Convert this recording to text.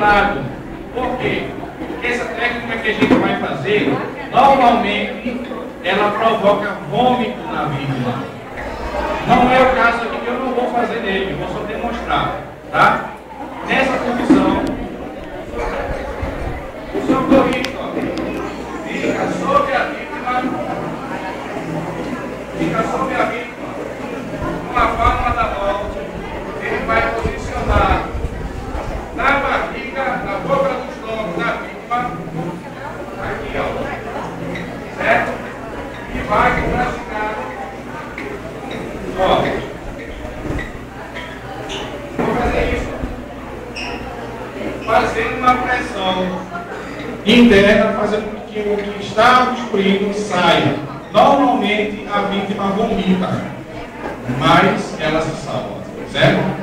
lado. Por quê? Porque essa técnica que a gente vai fazer, normalmente, ela provoca vômito na vítima. Não é o caso aqui que eu não vou fazer nele, eu vou só demonstrar. Tá? Nessa posição, o socorrista fica sobre a vítima, com a palma da mão, ele vai posicionar na barriga, na boca do estômago da vítima, aqui, ó, certo? E vai praticar, ó, vou fazer isso, fazendo uma pressão interna, fazendo com que o que está obstruindo saia. Normalmente a vítima vomita, mas ela se salva, certo?